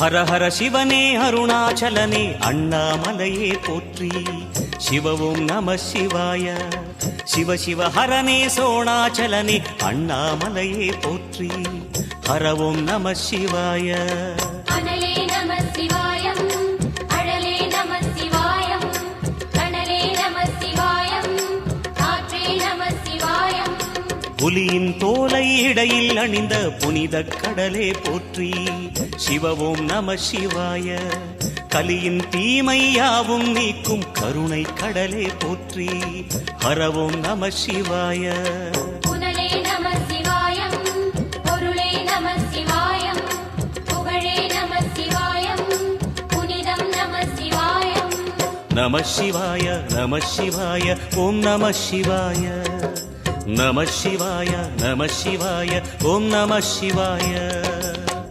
ஹர ஹர சிவனே அருணாச்சலனே அண்ணாமலையே போற்றி. சிவவும் நம சிவாய. சிவ சிவ ஹரனே சோணாச்சலனே அண்ணாமலையே போற்றி. ஹரவும் நம சிவாய. அனலே நம சிவாயம், அழலே நம சிவாயம், கனலே நம சிவாயம், காற்றே நம சிவாயம். புலியின் தோலை இடையில் அணிந்த புனித கடலே போற்றி. சிவவும் நம சிவாய. கலியின் தீமையாவும் நீக்கும் கருணை கடலே போற்றி. ஹரவும் நம சிவாய. புனலே நம சிவாயம், பொருளே நம சிவாயம், புகழே நம சிவாயம், புனிதம் நம சிவாயம். நம சிவாய நம சிவாய ஓம் நம சிவாய. நம சிவாய நம சிவாய ஓம் நம சிவாய.